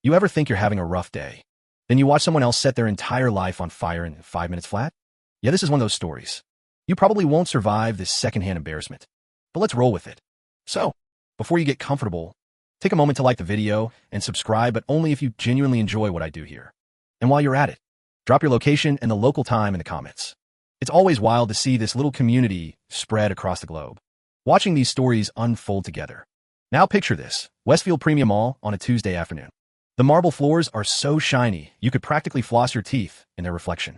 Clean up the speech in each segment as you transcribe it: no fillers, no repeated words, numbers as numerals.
You ever think you're having a rough day? Then you watch someone else set their entire life on fire in 5 minutes flat? Yeah, this is one of those stories. You probably won't survive this secondhand embarrassment, but let's roll with it. So, before you get comfortable, take a moment to like the video and subscribe, but only if you genuinely enjoy what I do here. And while you're at it, drop your location and the local time in the comments. It's always wild to see this little community spread across the globe, watching these stories unfold together. Now picture this, Westfield Premium Mall on a Tuesday afternoon. The marble floors are so shiny, you could practically floss your teeth in their reflection.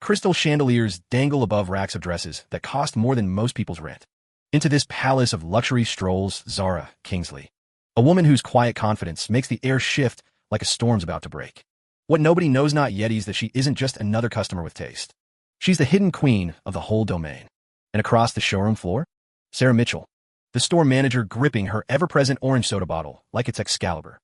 Crystal chandeliers dangle above racks of dresses that cost more than most people's rent. Into this palace of luxury strolls Zara Kingsley, a woman whose quiet confidence makes the air shift like a storm's about to break. What nobody knows not yet is that she isn't just another customer with taste. She's the hidden queen of the whole domain. And across the showroom floor, Sarah Mitchell, the store manager gripping her ever-present orange soda bottle like it's Excalibur.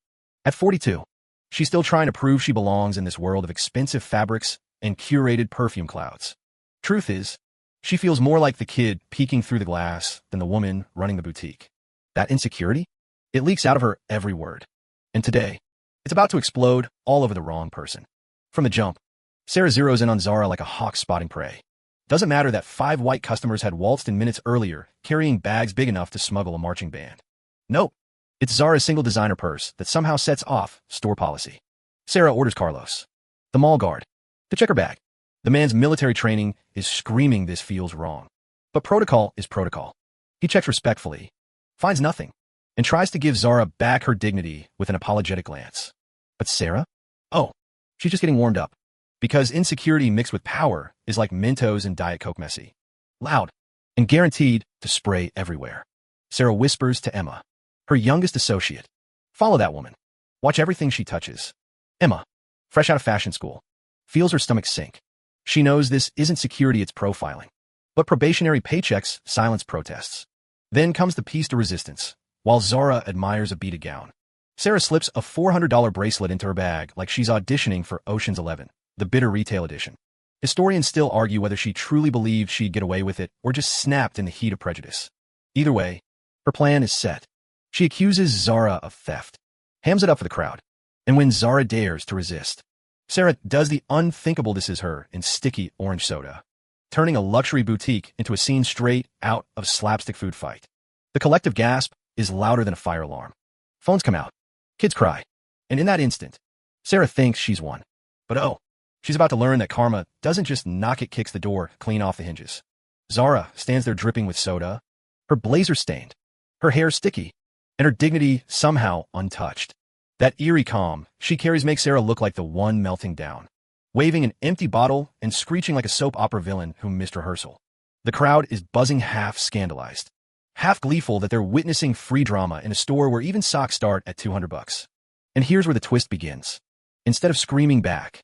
At 42, she's still trying to prove she belongs in this world of expensive fabrics and curated perfume clouds. Truth is, she feels more like the kid peeking through the glass than the woman running the boutique. That insecurity? It leaks out of her every word. And today, it's about to explode all over the wrong person. From the jump, Sarah zeroes in on Zara like a hawk spotting prey. Doesn't matter that 5 white customers had waltzed in minutes earlier, carrying bags big enough to smuggle a marching band. Nope, it's Zara's single designer purse that somehow sets off store policy. Sarah orders Carlos, the mall guard, to check her bag. The man's military training is screaming this feels wrong. But protocol is protocol. He checks respectfully, finds nothing, and tries to give Zara back her dignity with an apologetic glance. But Sarah? Oh, she's just getting warmed up. Because insecurity mixed with power is like Mentos and Diet Coke messy. Loud, and guaranteed to spray everywhere. Sarah whispers to Emma, her youngest associate. Follow that woman. Watch everything she touches. Emma, fresh out of fashion school, feels her stomach sink. She knows this isn't security, it's profiling. But probationary paychecks silence protests. Then comes the piece de resistance, while Zara admires a beaded gown. Sarah slips a $400 bracelet into her bag like she's auditioning for Ocean's 11. The bitter retail edition. Historians still argue whether she truly believed she'd get away with it or just snapped in the heat of prejudice. Either way, her plan is set. She accuses Zara of theft, hams it up for the crowd, and when Zara dares to resist, Sarah does the unthinkable. This is her in sticky orange soda, turning a luxury boutique into a scene straight out of slapstick food fight. The collective gasp is louder than a fire alarm. Phones come out. Kids cry. And in that instant, Sarah thinks she's won. But oh, she's about to learn that karma doesn't just knock, it kicks the door clean off the hinges. Zara stands there dripping with soda, her blazer stained, her hair sticky, and her dignity somehow untouched. That eerie calm she carries makes Sarah look like the one melting down, waving an empty bottle and screeching like a soap opera villain who missed rehearsal. The crowd is buzzing, half scandalized, half gleeful that they're witnessing free drama in a store where even socks start at $200. And here's where the twist begins. Instead of screaming back,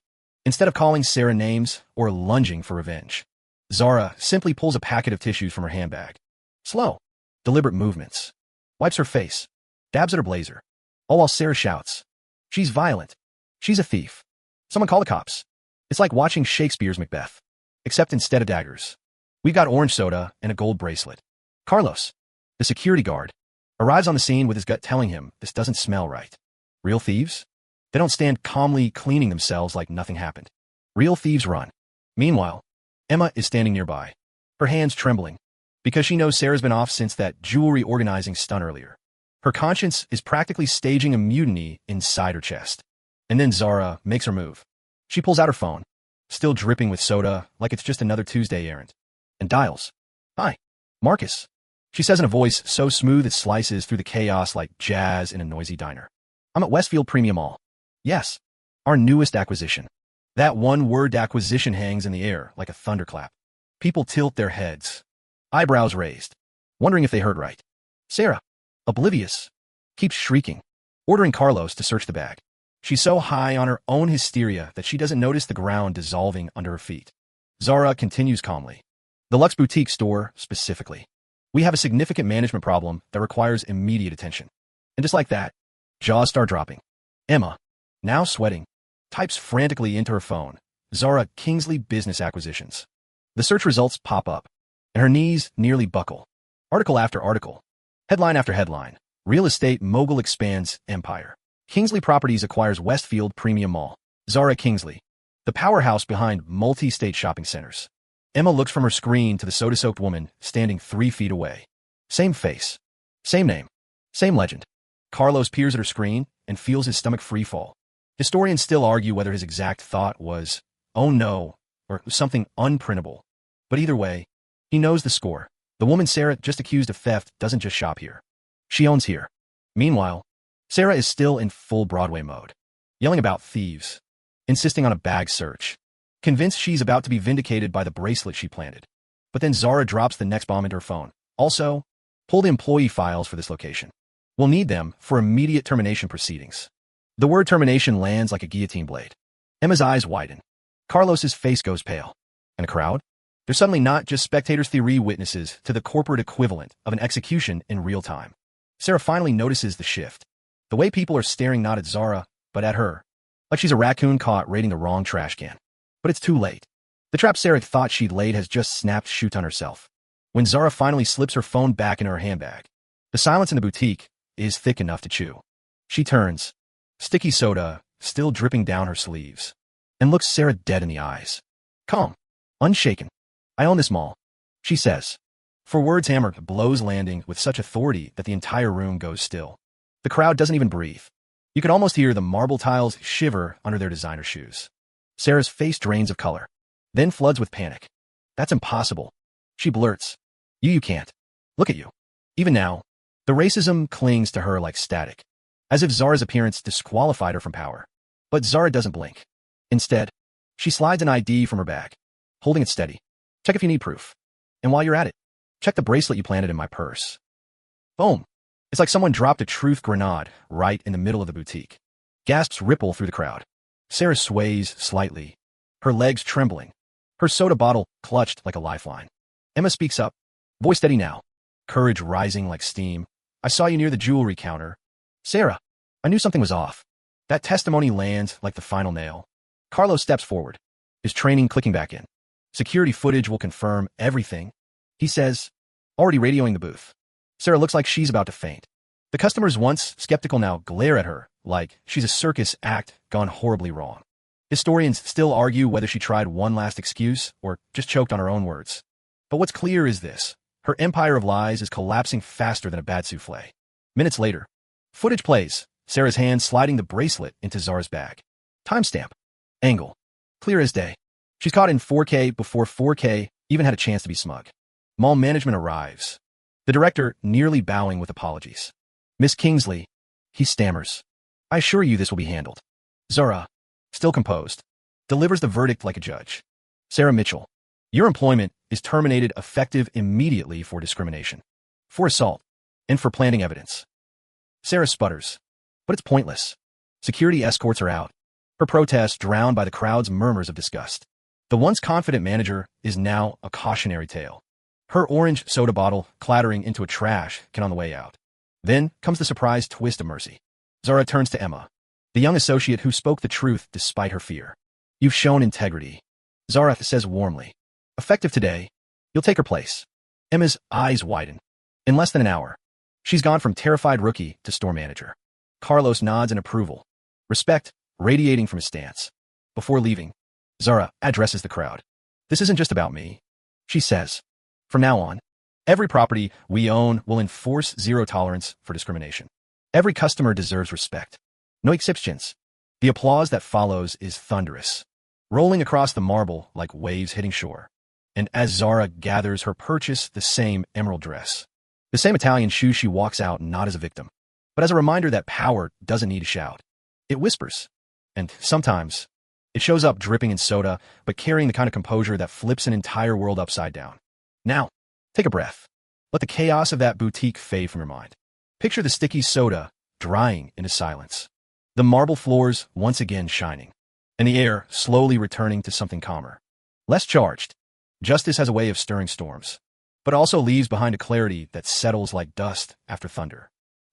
instead of calling Sarah names or lunging for revenge, Zara simply pulls a packet of tissues from her handbag. Slow, deliberate movements. Wipes her face, dabs at her blazer, all while Sarah shouts, "She's violent. She's a thief. Someone call the cops." It's like watching Shakespeare's Macbeth, except instead of daggers, we've got orange soda and a gold bracelet. Carlos, the security guard, arrives on the scene with his gut telling him this doesn't smell right. Real thieves? They don't stand calmly cleaning themselves like nothing happened. Real thieves run. Meanwhile, Emma is standing nearby, her hands trembling, because she knows Sarah's been off since that jewelry organizing stunt earlier. Her conscience is practically staging a mutiny inside her chest. And then Zara makes her move. She pulls out her phone, still dripping with soda like it's just another Tuesday errand, and dials. "Hi, Marcus," she says in a voice so smooth it slices through the chaos like jazz in a noisy diner. "I'm at Westfield Premium Mall. Yes, our newest acquisition." That one-word acquisition hangs in the air like a thunderclap. People tilt their heads, eyebrows raised, wondering if they heard right. Sarah, oblivious, keeps shrieking, ordering Carlos to search the bag. She's so high on her own hysteria that she doesn't notice the ground dissolving under her feet. Zara continues calmly. "The Luxe Boutique store, specifically. We have a significant management problem that requires immediate attention." And just like that, jaws start dropping. Emma, now sweating, types frantically into her phone, "Zara Kingsley Business Acquisitions." The search results pop up, and her knees nearly buckle. Article after article, headline after headline, real estate mogul expands empire. Kingsley Properties acquires Westfield Premium Mall. Zara Kingsley, the powerhouse behind multi-state shopping centers. Emma looks from her screen to the soda-soaked woman standing 3 feet away. Same face. Same name. Same legend. Carlos peers at her screen and feels his stomach freefall. Historians still argue whether his exact thought was, "Oh no," or something unprintable. But either way, he knows the score. The woman Sarah just accused of theft doesn't just shop here. She owns here. Meanwhile, Sarah is still in full Broadway mode, yelling about thieves, insisting on a bag search, convinced she's about to be vindicated by the bracelet she planted. But then Zara drops the next bomb into her phone. Also, pull the employee files for this location. We'll need them for immediate termination proceedings. The word termination lands like a guillotine blade. Emma's eyes widen. Carlos's face goes pale. And a crowd? They're suddenly not just spectators, theory witnesses to the corporate equivalent of an execution in real time. Sarah finally notices the shift. The way people are staring not at Zara, but at her. Like she's a raccoon caught raiding the wrong trash can. But it's too late. The trap Sarah thought she'd laid has just snapped shut on herself. When Zara finally slips her phone back into her handbag, the silence in the boutique is thick enough to chew. She turns, sticky soda still dripping down her sleeves, and looks Sarah dead in the eyes. Calm, unshaken. "I own this mall," she says. For words hammer blows landing with such authority that the entire room goes still. The crowd doesn't even breathe. You can almost hear the marble tiles shiver under their designer shoes. Sarah's face drains of color, then floods with panic. "That's impossible," she blurts. You can't. Look at you." Even now, the racism clings to her like static, as if Zara's appearance disqualified her from power. But Zara doesn't blink. Instead, she slides an ID from her bag, holding it steady. "Check if you need proof. And while you're at it, check the bracelet you planted in my purse." Boom. It's like someone dropped a truth grenade right in the middle of the boutique. Gasps ripple through the crowd. Sarah sways slightly, her legs trembling, her soda bottle clutched like a lifeline. Emma speaks up, voice steady now, courage rising like steam. "I saw you near the jewelry counter." "Sarah, I knew something was off." That testimony lands like the final nail. Carlos steps forward, his training clicking back in. "Security footage will confirm everything," he says, already radioing the booth. Sarah looks like she's about to faint. The customers, once skeptical, now glare at her like she's a circus act gone horribly wrong. Historians still argue whether she tried one last excuse or just choked on her own words. But what's clear is this: her empire of lies is collapsing faster than a bad souffle. Minutes later, footage plays, Sarah's hand sliding the bracelet into Zara's bag. Timestamp. Angle. Clear as day. She's caught in 4K before 4K even had a chance to be smug. Mall management arrives, the director nearly bowing with apologies. "Miss Kingsley," he stammers, "I assure you this will be handled." Zara, still composed, delivers the verdict like a judge. "Sarah Mitchell, your employment is terminated effective immediately for discrimination, for assault, and for planting evidence." Sarah sputters, but it's pointless. Security escorts her out, her protest drowned by the crowd's murmurs of disgust. The once confident manager is now a cautionary tale. Her orange soda bottle clattering into a trash can on the way out. Then comes the surprise twist of mercy. Zara turns to Emma, the young associate who spoke the truth despite her fear. "You've shown integrity," Zara says warmly. "Effective today, you'll take her place." Emma's eyes widen. In less than an hour, she's gone from terrified rookie to store manager. Carlos nods in approval, respect radiating from his stance. Before leaving, Zara addresses the crowd. "This isn't just about me," she says. "From now on, every property we own will enforce zero tolerance for discrimination. Every customer deserves respect. No exceptions." The applause that follows is thunderous, rolling across the marble like waves hitting shore. And as Zara gathers her purchase, the same emerald dress, the same Italian shoes, she walks out not as a victim, but as a reminder that power doesn't need to shout. It whispers. And sometimes, it shows up dripping in soda, but carrying the kind of composure that flips an entire world upside down. Now, take a breath. Let the chaos of that boutique fade from your mind. Picture the sticky soda drying into silence, the marble floors once again shining, and the air slowly returning to something calmer, less charged. Justice has a way of stirring storms, but also leaves behind a clarity that settles like dust after thunder.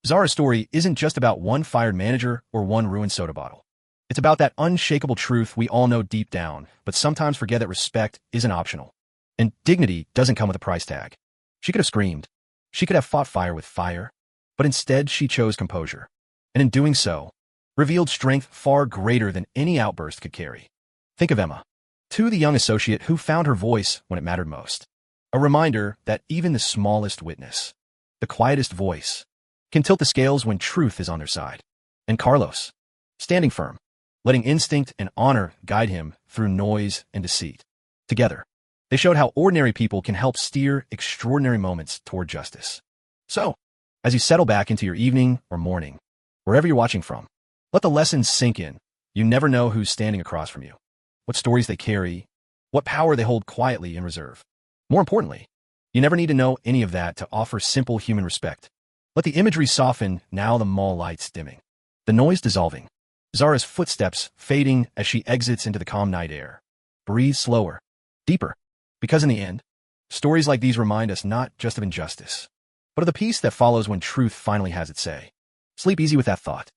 Zara's story isn't just about one fired manager or one ruined soda bottle. It's about that unshakable truth we all know deep down, but sometimes forget that respect isn't optional. And dignity doesn't come with a price tag. She could have screamed. She could have fought fire with fire. But instead, she chose composure. And in doing so, revealed strength far greater than any outburst could carry. Think of Emma, the young associate who found her voice when it mattered most. A reminder that even the smallest witness, the quietest voice, can tilt the scales when truth is on their side. And Carlos, standing firm, letting instinct and honor guide him through noise and deceit. Together, they showed how ordinary people can help steer extraordinary moments toward justice. So, as you settle back into your evening or morning, wherever you're watching from, let the lessons sink in. You never know who's standing across from you, what stories they carry, what power they hold quietly in reserve. More importantly, you never need to know any of that to offer simple human respect. Let the imagery soften now, the mall lights dimming, the noise dissolving, Zara's footsteps fading as she exits into the calm night air. Breathe slower, deeper, because in the end, stories like these remind us not just of injustice, but of the peace that follows when truth finally has its say. Sleep easy with that thought.